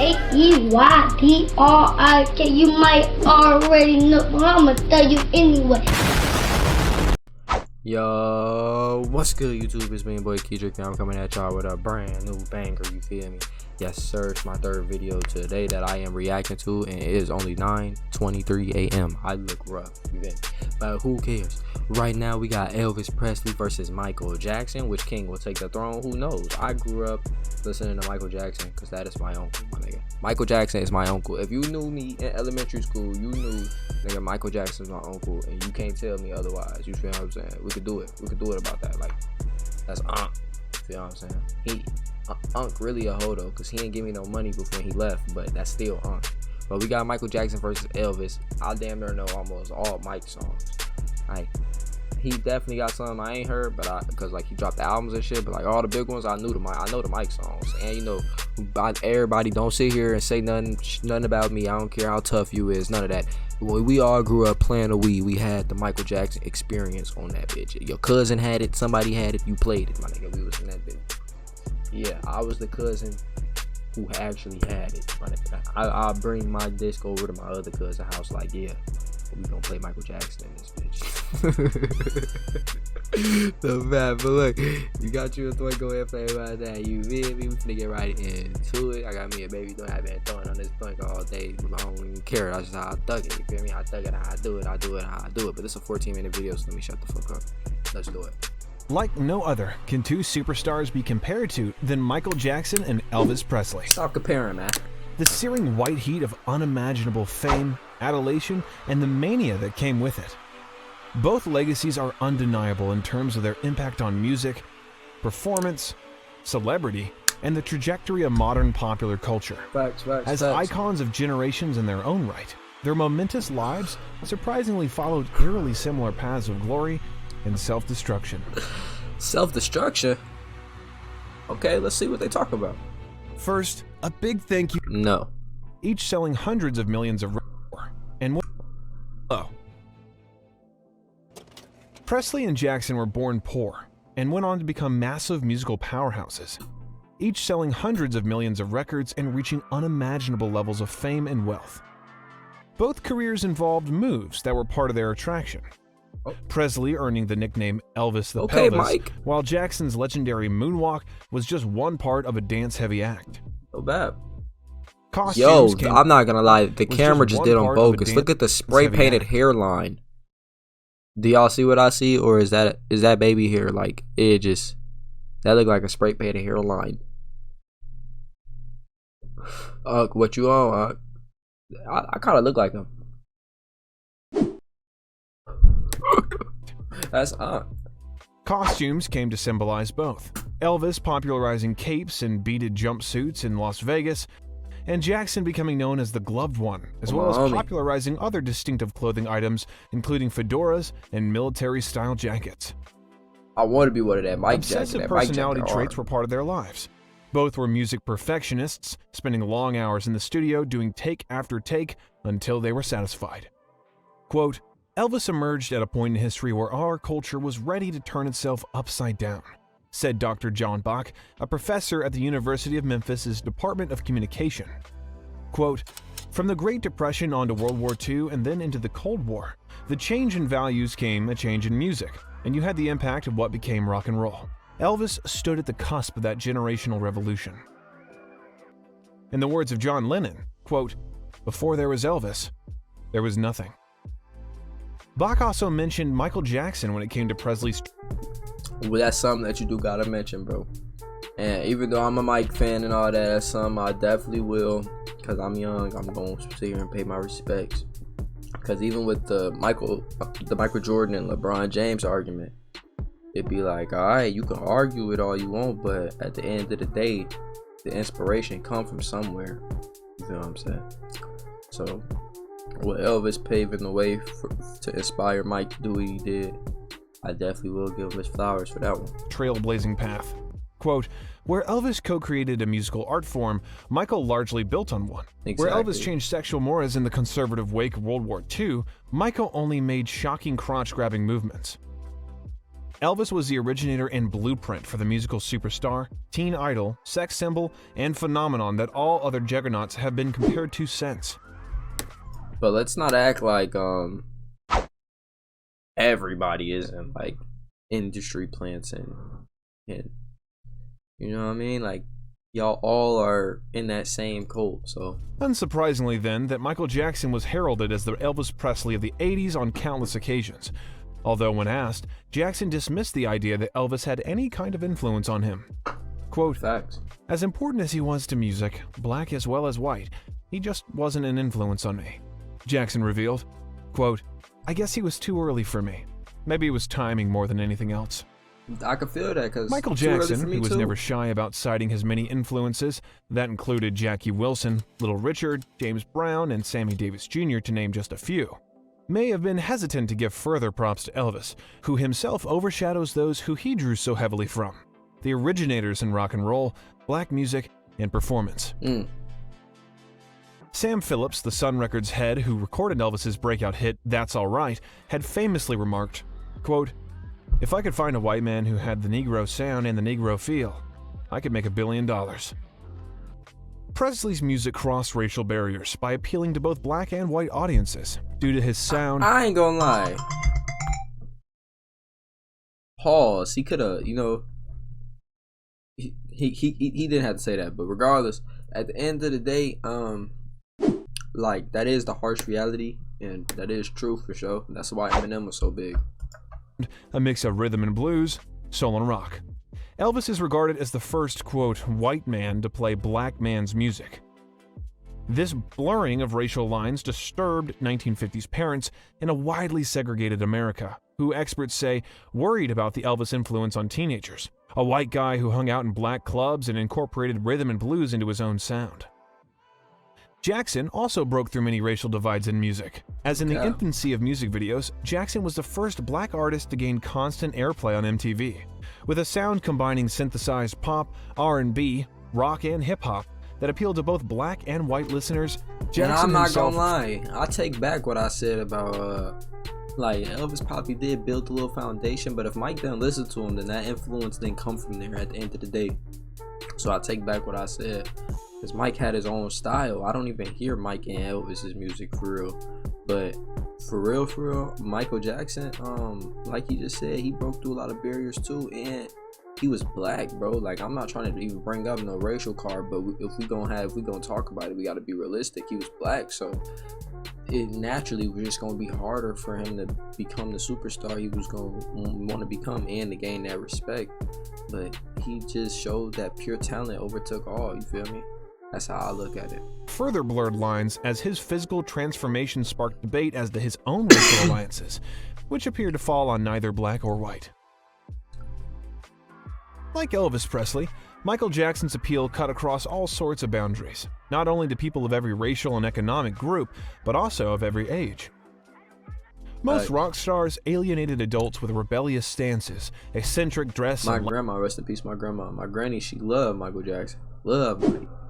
keydrik. You might already know, but I'ma tell you anyway. Yo, what's good, YouTube? It's me, boy Keydrik, and I'm coming at y'all with a brand new banger. You feel me? Yes, sir. It's my third video today that I am reacting to, and it is only 9:23 a.m. I look rough, you feel me? But who cares? Right now, we got Elvis Presley versus Michael Jackson. Which king will take the throne? Who knows? I grew up listening to Michael Jackson because that is my uncle, my nigga. Michael Jackson is my uncle. If you knew me in elementary school, you knew, nigga, Michael Jackson's my uncle, and you can't tell me otherwise. You feel what I'm saying? We could do it. We could do it about that. Like, that's Unc. You feel what I'm saying? Unc really a hoe though, because he ain't give me no money before he left, but that's still Unc. But we got Michael Jackson versus Elvis. I damn near know almost all Mike songs. Like, he definitely got some I ain't heard, but because like he dropped the albums and shit, but like all the big ones I know the Mike songs. And you know, everybody don't sit here and say nothing about me. I don't care how tough you is, none of that. When we all grew up playing the Wii, we had the Michael Jackson experience on that bitch. Your cousin had it, somebody had it, you played it, my nigga. We was in that bitch. Yeah, I was the cousin who actually had it. I'll bring my disc over to my other cousin's house, like, yeah, we gonna play Michael Jackson in this bitch. So bad, but look, you got you a toy, go ahead and play about that. You feel me? We finna get right into it. I got me a baby, don't have been throwing on this thing all day. I don't even care. That's just how I thug it. You feel me? I thug it how I do it. I do it how I do it. But this is a 14-minute video, so let me shut the fuck up. Let's do it. Like no other can two superstars be compared to than Michael Jackson and Elvis Presley. Stop comparing, man. The searing white heat of unimaginable fame, adulation, and the mania that came with it. Both legacies are undeniable in terms of their impact on music, performance, celebrity, and the trajectory of modern popular culture. As icons of generations in their own right, their momentous lives surprisingly followed eerily similar paths of glory and self-destruction. Self-destruction? Okay, let's see what they talk about. First, a big thank you. No. Each selling hundreds of millions of and Presley and Jackson were born poor and went on to become massive musical powerhouses, each selling hundreds of millions of records and reaching unimaginable levels of fame and wealth. Both careers involved moves that were part of their attraction. Presley earning the nickname Elvis the Pelvis, Mike. While Jackson's legendary moonwalk was just one part of a dance-heavy act. So bad. Costumes I'm not gonna lie, the camera just did on bogus. Look at the spray-painted hairline. Do y'all see what I see, or is that baby hair? Like, it just, that look like a spray-painted hairline. What you on? I kind of look like him. That's Costumes came to symbolize both. Elvis popularizing capes and beaded jumpsuits in Las Vegas, and Jackson becoming known as the Gloved One, as well as popularizing other distinctive clothing items, including fedoras and military-style jackets. I want to be one of that Mike Jackson. Obsessive personality traits were part of their lives. Both were music perfectionists, spending long hours in the studio doing take after take until they were satisfied. Quote, Elvis emerged at a point in history where our culture was ready to turn itself upside down, said Dr. John Bach, a professor at the University of Memphis's Department of Communication. Quote, from the Great Depression onto World War II and then into the Cold War, the change in values came a change in music, and you had the impact of what became rock and roll. Elvis stood at the cusp of that generational revolution. In the words of John Lennon, quote, before there was Elvis, there was nothing. Bach also mentioned Michael Jackson when it came to Presley's. Well, that's something that you do gotta mention, bro. And even though I'm a Mike fan and all that, that's something I definitely will, because I'm young, I'm going to sit here and pay my respects. Because even with the Michael Jordan and LeBron James argument, it'd be like, alright, you can argue it all you want, but at the end of the day, the inspiration come from somewhere. You feel what I'm saying? So, with Elvis paving the way to inspire Mike to do what he did, I definitely will give him his flowers for that one. Trailblazing path. Quote, where Elvis co-created a musical art form, Michael largely built on one. Exactly. Where Elvis changed sexual mores in the conservative wake of World War II, Michael only made shocking crotch-grabbing movements. Elvis was the originator and blueprint for the musical superstar, teen idol, sex symbol, and phenomenon that all other juggernauts have been compared to since. But let's not act like everybody isn't like industry plants and you know what I mean? Like y'all all are in that same cult, so. Unsurprisingly then, that Michael Jackson was heralded as the Elvis Presley of the 80s on countless occasions. Although when asked, Jackson dismissed the idea that Elvis had any kind of influence on him. Quote, Facts. "As important as he was to music, black as well as white, he just wasn't an influence on me," Jackson revealed. Quote, "I guess he was too early for me. Maybe it was timing more than anything else." I can feel that because Michael Jackson, who was never shy about citing his many influences, that included Jackie Wilson, Little Richard, James Brown, and Sammy Davis Jr., to name just a few, may have been hesitant to give further props to Elvis, who himself overshadows those who he drew so heavily from, the originators in rock and roll, black music, and performance. Sam Phillips, the Sun Records head who recorded Elvis's breakout hit That's All Right, had famously remarked, quote, "If I could find a white man who had the Negro sound and the Negro feel, I could make $1 billion." Presley's music crossed racial barriers by appealing to both black and white audiences due to his sound. I ain't gonna lie. Pause. He could have, you know, he didn't have to say that, but regardless, at the end of the day, like that is the harsh reality, and that is true for sure. That's why Eminem was so big. A mix of rhythm and blues, soul and rock. Elvis is regarded as the first, quote, white man to play black man's music. This blurring of racial lines disturbed 1950s parents in a widely segregated America, who experts say worried about the Elvis influence on teenagers, a white guy who hung out in black clubs and incorporated rhythm and blues into his own sound. Jackson also broke through many racial divides in music, as in the infancy of music videos, Jackson was the first black artist to gain constant airplay on MTV, with a sound combining synthesized pop, R&B, rock, and hip-hop that appealed to both black and white listeners. Jackson and I'm not himself, gonna lie, I take back what I said about like Elvis probably did build a little foundation, but if Mike didn't listen to him, then that influence didn't come from there at the end of the day. So I take back what I said, because Mike had his own style. I don't even hear Mike and Elvis's music for real, but for real, Michael Jackson, like you just said, he broke through a lot of barriers too, and he was black, bro. Like, I'm not trying to even bring up no racial card, but if we gonna talk about it, we got to be realistic. He was black, so it naturally was just gonna be harder for him to become the superstar he was gonna want to become and to gain that respect. But he just showed that pure talent overtook all. You feel me? That's how I look at it. Further blurred lines as his physical transformation sparked debate as to his own racial alliances, which appeared to fall on neither black or white. Like Elvis Presley, Michael Jackson's appeal cut across all sorts of boundaries, not only to people of every racial and economic group, but also of every age. Most rock stars alienated adults with rebellious stances, eccentric dress, My grandma, rest in peace, my grandma. My granny, she loved Michael Jackson.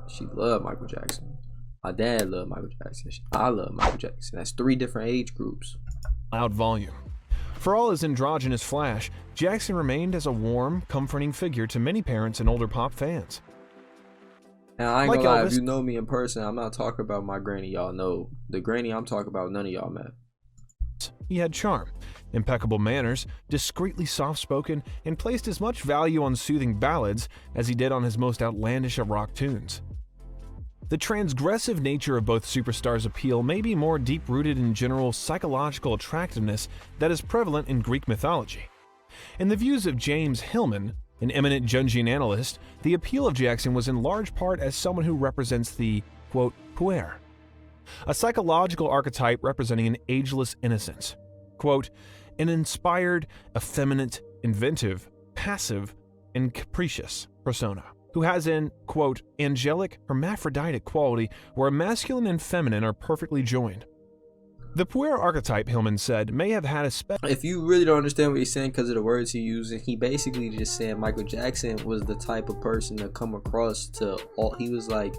She loved Michael Jackson. My dad loved Michael Jackson. I love Michael Jackson. That's 3 different age groups. Loud volume. For all his androgynous flash, Jackson remained as a warm, comforting figure to many parents and older pop fans. Now, I ain't Like gonna lie, Elvis, if you know me in person, I'm not talking about my granny, y'all know. The granny I'm talking about, none of y'all met. He had charm, impeccable manners, discreetly soft-spoken, and placed as much value on soothing ballads as he did on his most outlandish of rock tunes. The transgressive nature of both superstars' appeal may be more deep-rooted in general psychological attractiveness that is prevalent in Greek mythology. In the views of James Hillman, an eminent Jungian analyst, the appeal of Jackson was in large part as someone who represents the, quote, puer, a psychological archetype representing an ageless innocence, quote, an inspired, effeminate, inventive, passive, and capricious persona, who has an, quote, angelic, hermaphroditic quality where masculine and feminine are perfectly joined. The puer archetype, Hillman said, may have had a special... If you really don't understand what he's saying because of the words he using, he basically just saying Michael Jackson was the type of person to come across to all. He was like,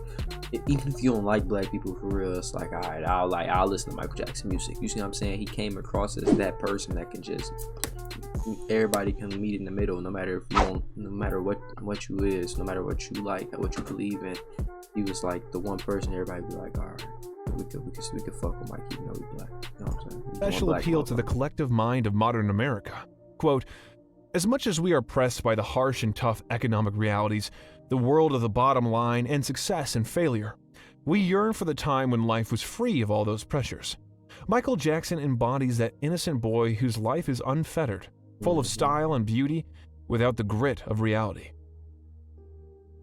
even if you don't like black people for real, it's like, all right, I'll listen to Michael Jackson music. You see what I'm saying? He came across as that person that can just everybody can meet in the middle, no matter if you don't, no matter what you is, no matter what you like, what you believe in. He was like the one person everybody be like, all right, we could fuck with Mike even though we black. You know what I'm saying? Special appeal to the collective mind of modern America. Quote, as much as we are pressed by the harsh and tough economic realities, the world of the bottom line and success and failure, we yearn for the time when life was free of all those pressures. Michael Jackson embodies that innocent boy whose life is unfettered, full of style and beauty, without the grit of reality.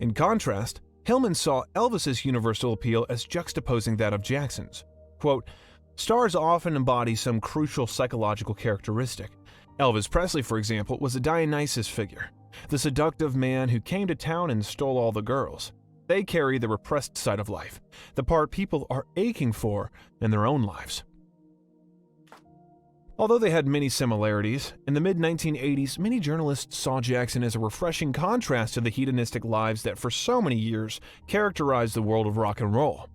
In contrast, Hillman saw Elvis's universal appeal as juxtaposing that of Jackson's. Quote, stars often embody some crucial psychological characteristic. Elvis Presley, for example, was a Dionysus figure, the seductive man who came to town and stole all the girls. They carry the repressed side of life, the part people are aching for in their own lives. Although they had many similarities, in the mid-1980s, many journalists saw Jackson as a refreshing contrast to the hedonistic lives that for so many years characterized the world of rock and roll.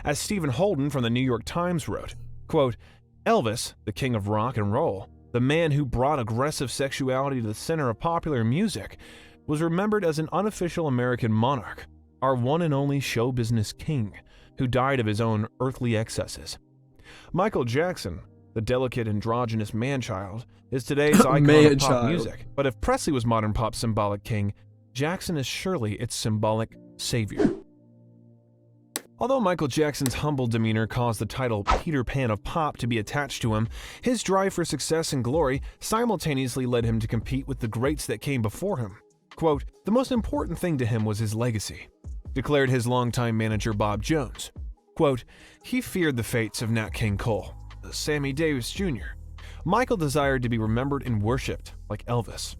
As Stephen Holden from the New York Times wrote, quote, Elvis, the king of rock and roll, the man who brought aggressive sexuality to the center of popular music, was remembered as an unofficial American monarch, our one and only show business king, who died of his own earthly excesses. Michael Jackson, the delicate androgynous man-child, is today's icon of pop music. But if Presley was modern pop's symbolic king, Jackson is surely its symbolic savior. Although Michael Jackson's humble demeanor caused the title Peter Pan of pop to be attached to him, his drive for success and glory simultaneously led him to compete with the greats that came before him. Quote, the most important thing to him was his legacy, declared his longtime manager Bob Jones. Quote, he feared the fates of Nat King Cole, Sammy Davis Jr. Michael desired to be remembered and worshipped like Elvis.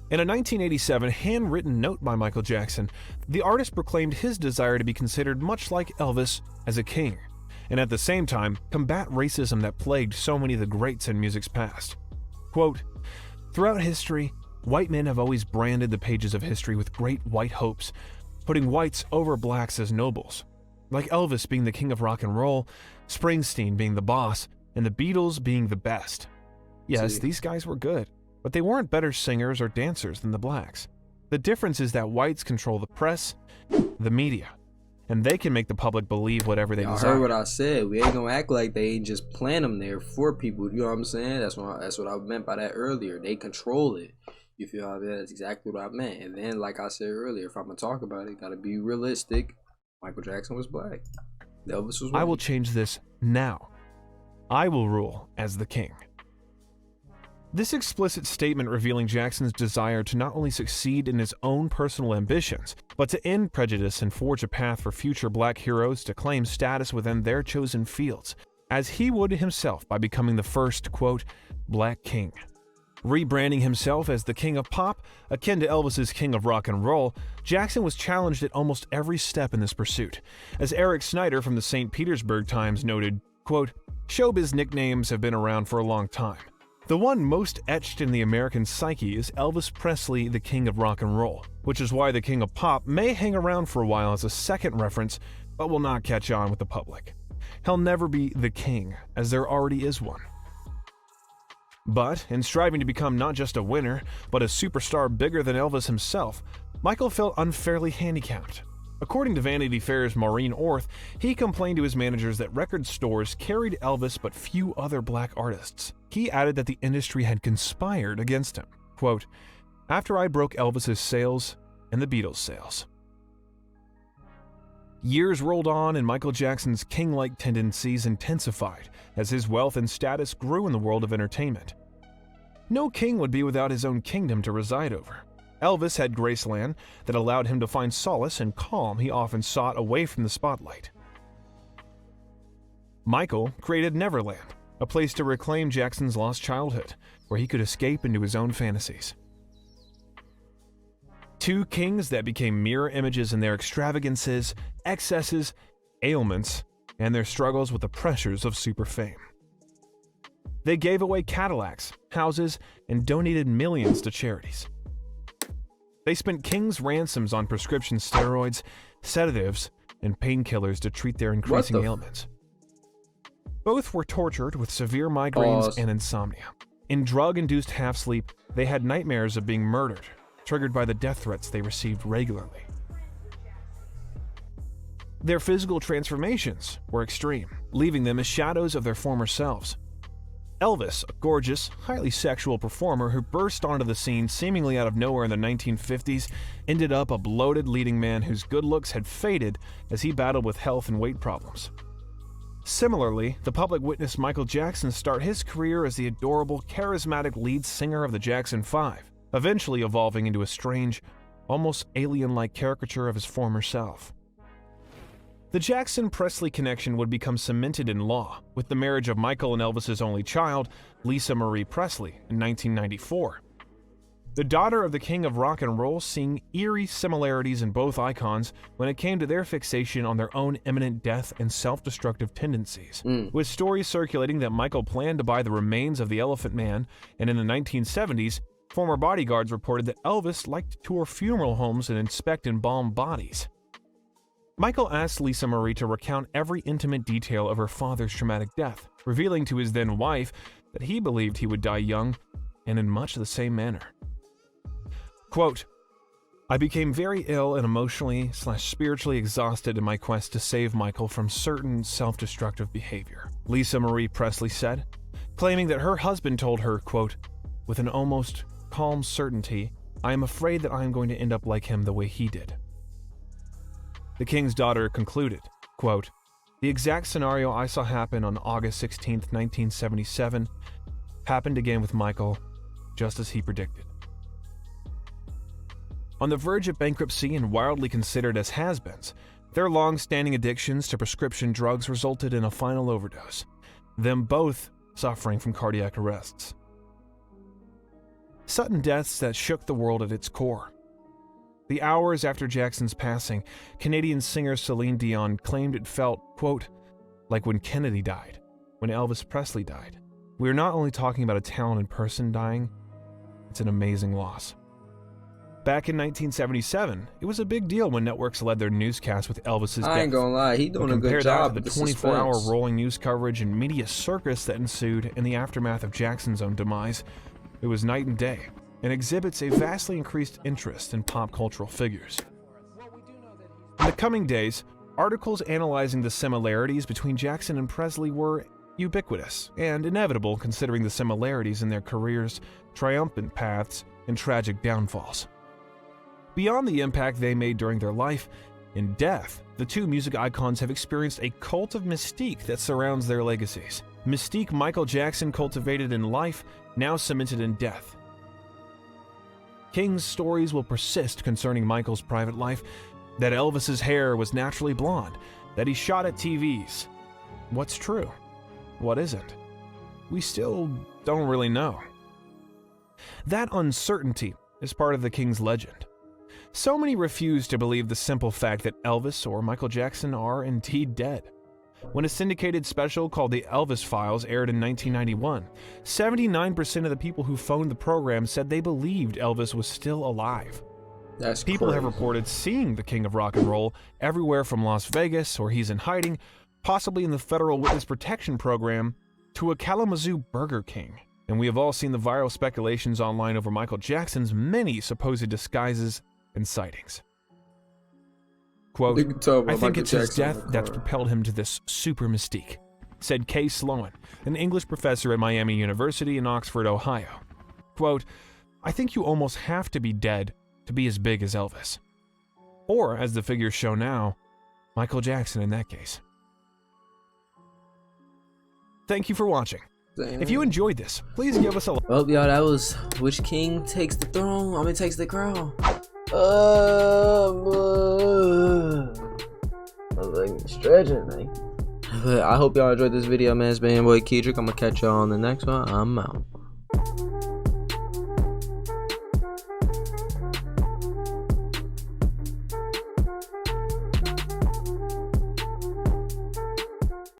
In a 1987 handwritten note by Michael Jackson, the artist proclaimed his desire to be considered much like Elvis as a king, and at the same time combat racism that plagued so many of the greats in music's past. Quote, throughout history, white men have always branded the pages of history with great white hopes, putting whites over blacks as nobles, like Elvis being the king of rock and roll, Springsteen being the boss, and the Beatles being the best. Yes, these guys were good, but they weren't better singers or dancers than the blacks. The difference is that whites control the press, the media, and they can make the public believe whatever they desire. I heard what I said. We ain't gonna act like they ain't just plant them there for people. You know what I'm saying? That's what I meant by that earlier. They control it. You feel how that's exactly what I meant. And then, like I said earlier, if I'm gonna talk about it, gotta be realistic. Michael Jackson was black. Elvis was white. I will change this now. I will rule as the king. This explicit statement revealing Jackson's desire to not only succeed in his own personal ambitions, but to end prejudice and forge a path for future black heroes to claim status within their chosen fields, as he would himself by becoming the first, quote, black king. Rebranding himself as the king of pop, akin to Elvis's king of rock and roll, Jackson was challenged at almost every step in this pursuit. As Eric Snyder from the St. Petersburg Times noted, quote, showbiz nicknames have been around for a long time. The one most etched in the American psyche is Elvis Presley, the king of rock and roll, which is why the king of pop may hang around for a while as a second reference, but will not catch on with the public. He'll never be the king, as there already is one. But, in striving to become not just a winner, but a superstar bigger than Elvis himself, Michael felt unfairly handicapped. According to Vanity Fair's Maureen Orth, he complained to his managers that record stores carried Elvis but few other black artists. He added that the industry had conspired against him. Quote, after I broke Elvis's sales and the Beatles' sales. Years rolled on and Michael Jackson's king-like tendencies intensified as his wealth and status grew in the world of entertainment. No king would be without his own kingdom to reside over. Elvis had Graceland that allowed him to find solace and calm he often sought away from the spotlight. Michael created Neverland, a place to reclaim Jackson's lost childhood, where he could escape into his own fantasies. Two kings that became mirror images in their extravagances, excesses, ailments, and their struggles with the pressures of super fame. They gave away Cadillacs, houses, and donated millions to charities. They spent king's ransoms on prescription steroids, sedatives, and painkillers to treat their increasing ailments. Both were tortured with severe migraines and insomnia. In drug-induced half-sleep, they had nightmares of being murdered, triggered by the death threats they received regularly. Their physical transformations were extreme, leaving them as shadows of their former selves. Elvis, a gorgeous, highly sexual performer who burst onto the scene seemingly out of nowhere in the 1950s, ended up a bloated leading man whose good looks had faded as he battled with health and weight problems. Similarly, the public witnessed Michael Jackson start his career as the adorable, charismatic lead singer of the Jackson 5, eventually evolving into a strange, almost alien-like caricature of his former self. The Jackson-Presley connection would become cemented in law, with the marriage of Michael and Elvis's only child, Lisa Marie Presley, in 1994. The daughter of the king of rock and roll seeing eerie similarities in both icons when it came to their fixation on their own imminent death and self-destructive tendencies, with stories circulating that Michael planned to buy the remains of the Elephant Man, and in the 1970s, former bodyguards reported that Elvis liked to tour funeral homes and inspect embalmed bodies. Michael asked Lisa Marie to recount every intimate detail of her father's traumatic death, revealing to his then-wife that he believed he would die young and in much the same manner. Quote, "I became very ill and emotionally/spiritually exhausted in my quest to save Michael from certain self-destructive behavior," Lisa Marie Presley said, claiming that her husband told her, quote, "With an almost calm certainty, I am afraid that I am going to end up like him the way he did." The king's daughter concluded, quote, "The exact scenario I saw happen on August 16, 1977, happened again with Michael, just as he predicted." On the verge of bankruptcy and wildly considered as has-beens, their long-standing addictions to prescription drugs resulted in a final overdose, them both suffering from cardiac arrests. Sudden deaths that shook the world at its core. The hours after Jackson's passing, Canadian singer Celine Dion claimed it felt, quote, "like when Kennedy died, when Elvis Presley died. We are not only talking about a talented person dying, it's an amazing loss." Back in 1977, it was a big deal when networks led their newscasts with Elvis's death. I ain't gonna lie, he doing a good job with with the the 24-hour suspense. rolling news coverage and media circus that ensued in the aftermath of Jackson's own demise. It was night and day, and exhibits a vastly increased interest in pop cultural figures. In the coming days, articles analyzing the similarities between Jackson and Presley were ubiquitous and inevitable considering the similarities in their careers, triumphant paths, and tragic downfalls. Beyond the impact they made during their life and death, the two music icons have experienced a cult of mystique that surrounds their legacies. Mystique Michael Jackson cultivated in life, now cemented in death. King's stories will persist concerning Michael's private life, that Elvis's hair was naturally blonde, that he shot at TVs. What's true? What isn't? We still don't really know. That uncertainty is part of the King's legend. So many refuse to believe the simple fact that Elvis or Michael Jackson are indeed dead. When a syndicated special called The Elvis Files aired in 1991, 79% of the people who phoned the program said they believed Elvis was still alive. That's People crazy. have reported seeing the King of Rock and Roll everywhere from Las Vegas, where he's in hiding, possibly in the Federal Witness Protection Program, to a Kalamazoo Burger King. And we have all seen the viral speculations online over Michael Jackson's many supposed disguises and sightings. Quote, You can tell by "I think Michael it's his Jackson on death the that's cover. propelled him to this super mystique," said Kay Sloan, an English professor at Miami University in Oxford, Ohio. Quote, "I think you almost have to be dead to be as big as Elvis. Or, as the figures show now, Michael Jackson in that case." Thank you for watching. If you enjoyed this, please give us a like. Well, y'all, that was which king takes the throne? I mean, takes the crown. I'm like stretching, man. But I hope y'all enjoyed this video, man. It's been your boy keydrik. I'm gonna catch y'all on the next one. I'm out.